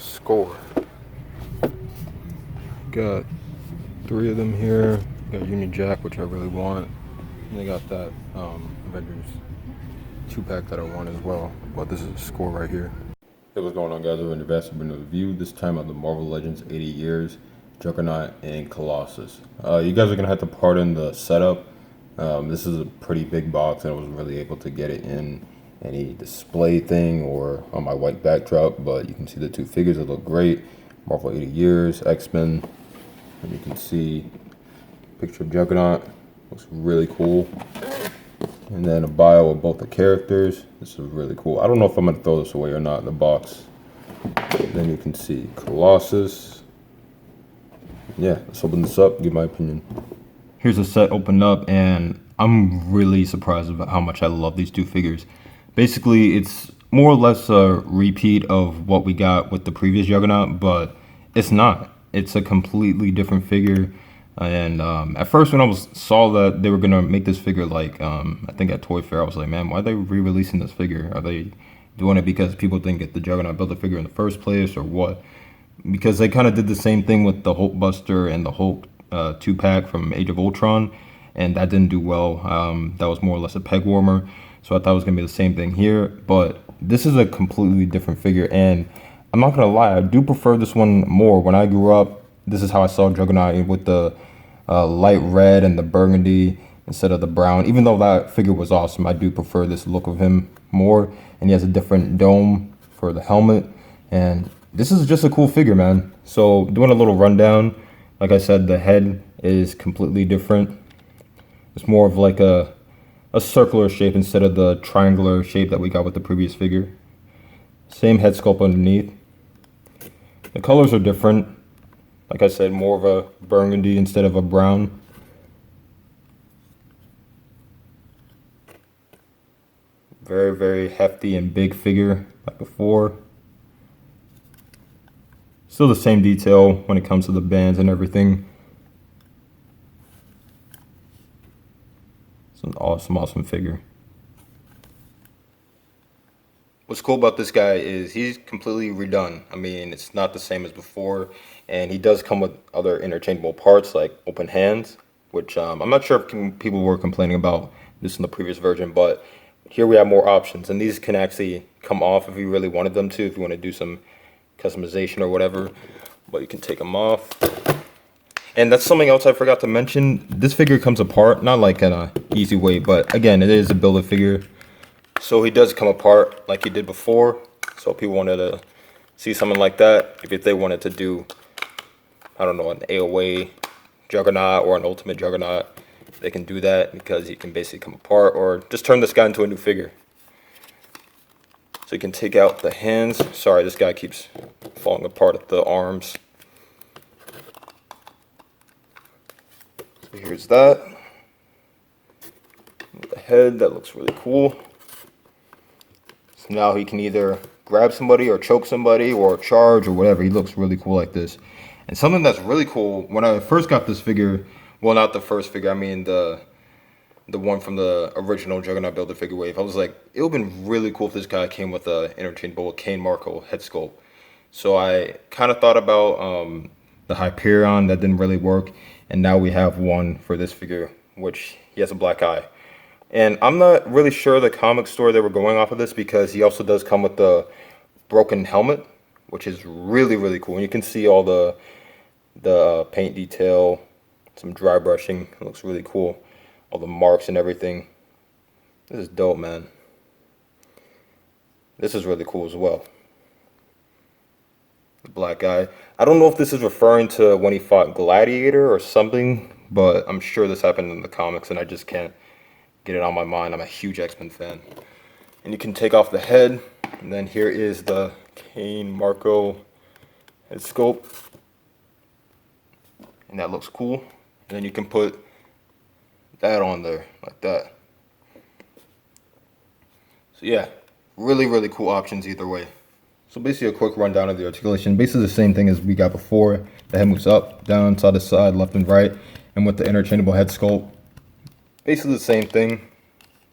score. Got 3 of them here. Got Union Jack, which I really want. And they got that Avengers 2-pack that I want as well. But this is a score right here. Hey, what's going on, guys? We're in the review. This time of the Marvel Legends 80 Years, Juggernaut, and Colossus. You guys are gonna have to pardon the setup. This is a pretty big box, and I wasn't really able to get it in any display thing or on my white backdrop. But you can see the 2 figures that look great. Marvel 80 Years, X-Men, and you can see a picture of Juggernaut. Looks really cool. And then a bio of both the characters. This is really cool. I don't know if I'm gonna throw this away or not in the box. Then you can see Colossus. Yeah, let's open this up, give my opinion. Here's the set opened up, and I'm really surprised about how much I love these 2 figures. Basically, it's more or less a repeat of what we got with the previous Juggernaut, but it's not. It's a completely different figure. And at first, when I saw that they were gonna make this figure like I think at Toy Fair, I was like, man, why are they re-releasing this figure? Are they doing it because people didn't get the Juggernaut Build-A-Figure in the first place, or what? Because they kind of did the same thing with the Hulk Buster and the Hulk 2-pack from Age of Ultron, and that didn't do well. That was more or less a peg warmer, so I thought it was gonna be the same thing here. But this is a completely different figure, and I'm not gonna lie, I do prefer this one more. When I grew up, this is how I saw Juggernaut, with the light red and the burgundy instead of the brown. Even though that figure was awesome, I do prefer this look of him more. And he has a different dome for the helmet. And this is just a cool figure, man. So doing a little rundown, like I said, the head is completely different. It's more of like a circular shape instead of the triangular shape that we got with the previous figure. Same head sculpt underneath. The colors are different. Like I said, more of a burgundy instead of a brown. Very, very hefty and big figure like before. Still the same detail when it comes to the bands and everything. It's an awesome figure. What's cool about this guy is he's completely redone. I mean, it's not the same as before, and he does come with other interchangeable parts like open hands, which I'm not sure if people were complaining about this in the previous version, but here we have more options, and these can actually come off if you really wanted them to, if you want to do some customization or whatever, but you can take them off. And that's something else I forgot to mention. This figure comes apart, not like in an easy way, but again, it is a Build-A-Figure. So he does come apart like he did before. So if people wanted to see something like that, if they wanted to do, I don't know, an AOA Juggernaut or an Ultimate Juggernaut, they can do that because he can basically come apart, or just turn this guy into a new figure. So you can take out the hands. Sorry, this guy keeps falling apart at the arms. So here's that. With the head, that looks really cool. So now he can either grab somebody or choke somebody or charge or whatever. He looks really cool like this. And something that's really cool, when I first got this figure, well, not the first figure, I mean the one from the original Juggernaut Build-A-Figure wave, I was like, it would have been really cool if this guy came with a interchangeable Kane Marco head sculpt. So I kind of thought about the Hyperion. That didn't really work. And now we have one for this figure, which he has a black eye. And I'm not really sure the comic store they were going off of this, because he also does come with the broken helmet, which is really cool. And you can see all the paint detail, some dry brushing. It looks really cool. All the marks and everything. This is dope, man. This is really cool as well. The black guy. I don't know if this is referring to when he fought Gladiator or something, but I'm sure this happened in the comics and I just can't get it on my mind. I'm a huge X-Men fan. And you can take off the head, and then here is the Kane Marco head sculpt. And that looks cool. And then you can put that on there like that. So yeah, really cool options either way. So basically a quick rundown of the articulation. Basically the same thing as we got before. The head moves up, down, side to side, left and right. And with the interchangeable head sculpt, basically the same thing.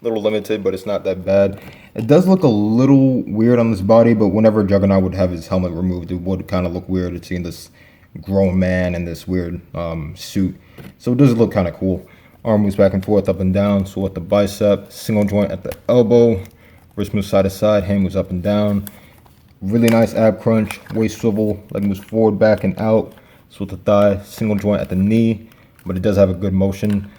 A little limited, but it's not that bad. It does look a little weird on this body, but whenever Juggernaut would have his helmet removed, it would kind of look weird seeing this grown man in this weird suit. So it does look kind of cool. Arm moves back and forth, up and down. So at the bicep, single joint at the elbow, wrist moves side to side, hand moves up and down. Really nice ab crunch, waist swivel, leg moves forward, back, and out. So at the thigh, single joint at the knee, but it does have a good motion.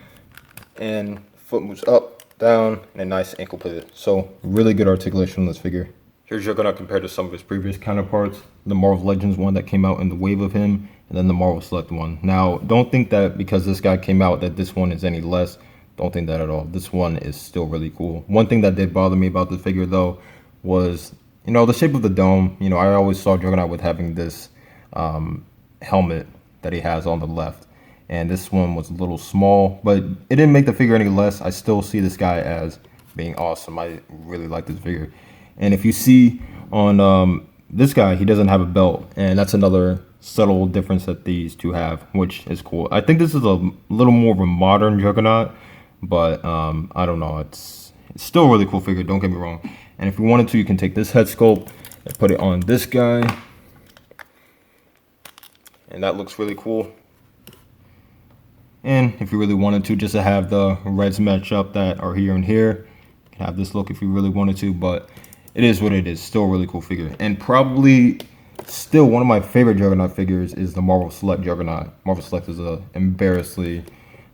And foot moves up, down, and a nice ankle pivot. So really good articulation on this figure. Here's Juggernaut compared to some of his previous counterparts. The Marvel Legends one that came out in the wave of him, and then the Marvel Select one. Now, don't think that because this guy came out that this one is any less. Don't think that at all. This one is still really cool. One thing that did bother me about the figure though was, you know, the shape of the dome. You know, I always saw Juggernaut with having this helmet that he has on the left. And this one was a little small, but it didn't make the figure any less. I still see this guy as being awesome. I really like this figure. And if you see on this guy, he doesn't have a belt. And that's another subtle difference that these two have, which is cool. I think this is a little more of a modern Juggernaut, but I don't know. It's still a really cool figure, don't get me wrong. And if you wanted to, you can take this head sculpt and put it on this guy. And that looks really cool. And if you really wanted to, just to have the reds match up that are here and here, you can have this look if you really wanted to, but it is what it is. Still a really cool figure. And probably still one of my favorite Juggernaut figures is the Marvel Select Juggernaut. Marvel Select is a embarrassingly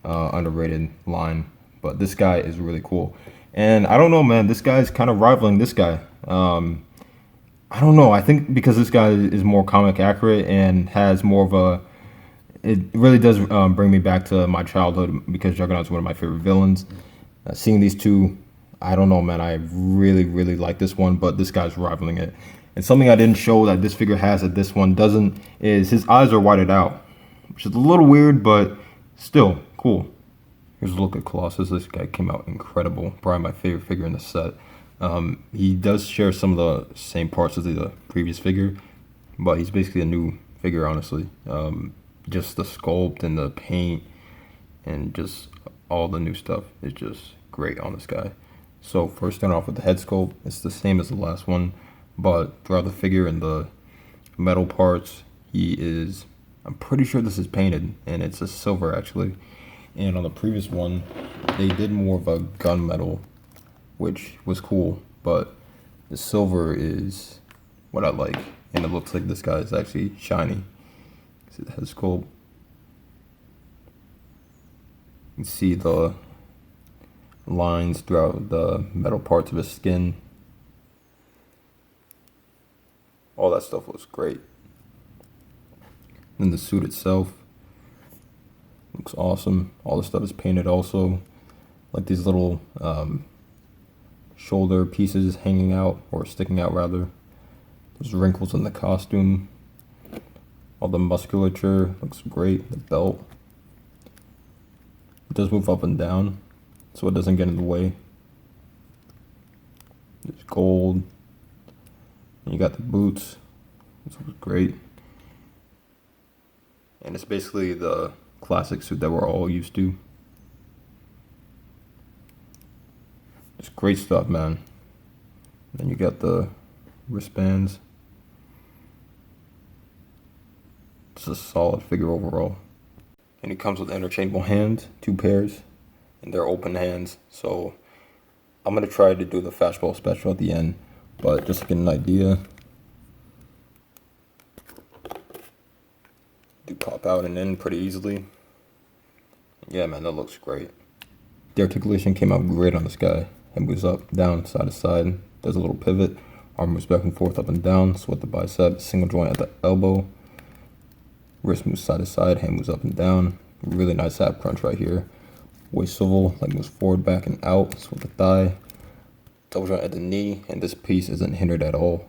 underrated line, but this guy is really cool. And I don't know, man, this guy's kind of rivaling this guy. I don't know. I think because this guy is more comic accurate and has more of a, it really does bring me back to my childhood because Juggernaut's one of my favorite villains. Seeing these two, I don't know, man. I really, really like this one, but this guy's rivaling it. And something I didn't show that this figure has that this one doesn't is his eyes are whited out, which is a little weird, but still cool. Here's a look at Colossus. This guy came out incredible. Probably my favorite figure in the set. He does share some of the same parts as the previous figure, but he's basically a new figure, honestly. Just the sculpt and the paint and just all the new stuff is just great on this guy. So first starting off with the head sculpt, it's the same as the last one, but throughout the figure and the metal parts, he is, I'm pretty sure this is painted, and it's a silver actually. And on the previous one, they did more of a gunmetal, which was cool, but the silver is what I like, and it looks like this guy is actually shiny. See the head sculpt. You can see the lines throughout the metal parts of his skin. All that stuff looks great. And the suit itself looks awesome. All the stuff is painted also. Like these little shoulder pieces hanging out, or sticking out rather. There's wrinkles in the costume. All the musculature looks great. The belt. It does move up and down, so it doesn't get in the way. There's gold. And you got the boots. This looks great. And it's basically the classic suit that we're all used to. It's great stuff, man. Then you got the wristbands. It's a solid figure overall. And it comes with interchangeable hands, 2 pairs, and they're open hands. So I'm gonna try to do the fastball special at the end, but just to get an idea, do pop out and in pretty easily. Yeah, man, that looks great. The articulation came out great on this guy. Head moves up, down, side to side. Does a little pivot. Arm moves back and forth, up and down. Sweat the bicep. Single joint at the elbow. Wrist moves side to side. Hand moves up and down. Really nice ab crunch right here. Waist swivel. Leg moves forward, back, and out. Sweat the thigh. Double joint at the knee. And this piece isn't hindered at all.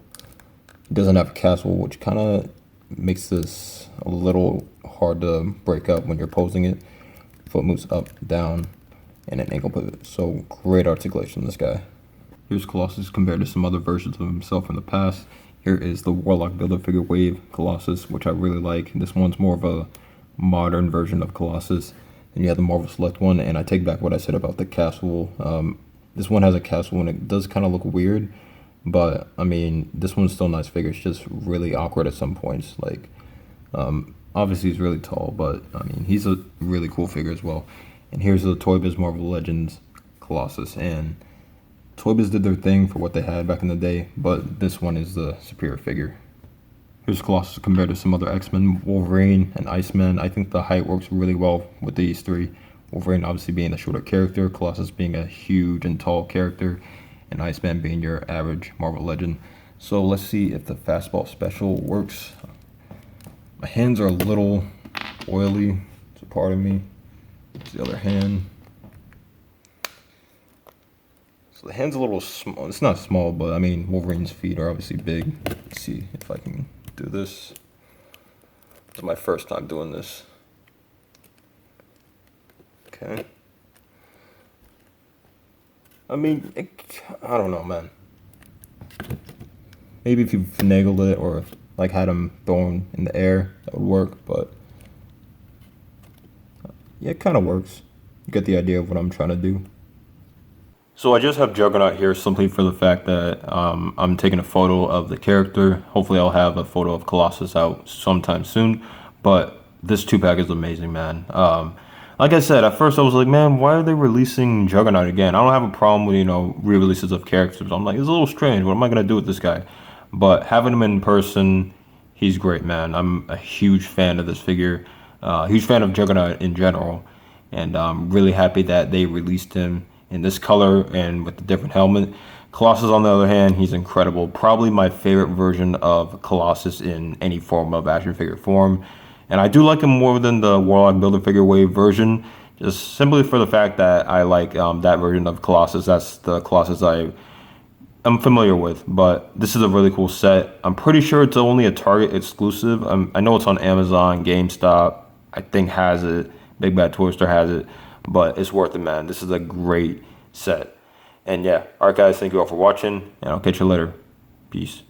It doesn't have a castle, which kind of makes this a little hard to break up when you're posing it. Foot moves up, down, and an ankle pivot. So great articulation on this guy. Here's Colossus compared to some other versions of himself from the past. Here is the Warlock Build-A-Figure Wave Colossus, which I really like. This one's more of a modern version of Colossus. And you have the Marvel Select one, and I take back what I said about the castle. This one has a castle and it does kind of look weird, but I mean, this one's still a nice figure. It's just really awkward at some points. Like, obviously he's really tall, but I mean, he's a really cool figure as well. And here's the Toy Biz Marvel Legends Colossus. And Toy Biz did their thing for what they had back in the day, but this one is the superior figure. Here's Colossus compared to some other X-Men, Wolverine and Iceman. I think the height works really well with these three. Wolverine obviously being a shorter character, Colossus being a huge and tall character, and Iceman being your average Marvel legend. So let's see if the fastball special works. My hands are a little oily, it's a part of me. It's the other hand. So the hand's a little small. It's not small, but I mean, Wolverine's feet are obviously big. Let's see if I can do this. It's my first time doing this. Okay. I mean, I don't know, man. Maybe if you finagled it or like had him thrown in the air, that would work, but yeah, it kind of works. You get the idea of what I'm trying to do. So I just have Juggernaut here simply for the fact that I'm taking a photo of the character. Hopefully I'll have a photo of Colossus out sometime soon, but this 2-pack is amazing, man. Like I said, at first I was like, man, why are they releasing Juggernaut again? I don't have a problem with, you know, re-releases of characters. I'm like, it's a little strange. What am I going to do with this guy? But having him in person, he's great, man. I'm a huge fan of this figure. Huge fan of Juggernaut in general. And I'm really happy that they released him in this color and with the different helmet. Colossus, on the other hand, he's incredible. Probably my favorite version of Colossus in any form of action figure form. And I do like him more than the Warlock Build-A-Figure Wave version, just simply for the fact that I like that version of Colossus. That's the Colossus I'm familiar with, but this is a really cool set. I'm pretty sure it's only a Target exclusive. I know it's on Amazon, GameStop, I think has it, Big Bad Toy Store has it, but it's worth it, man. This is a great set. And yeah, alright guys, thank you all for watching, and I'll catch you later. Peace.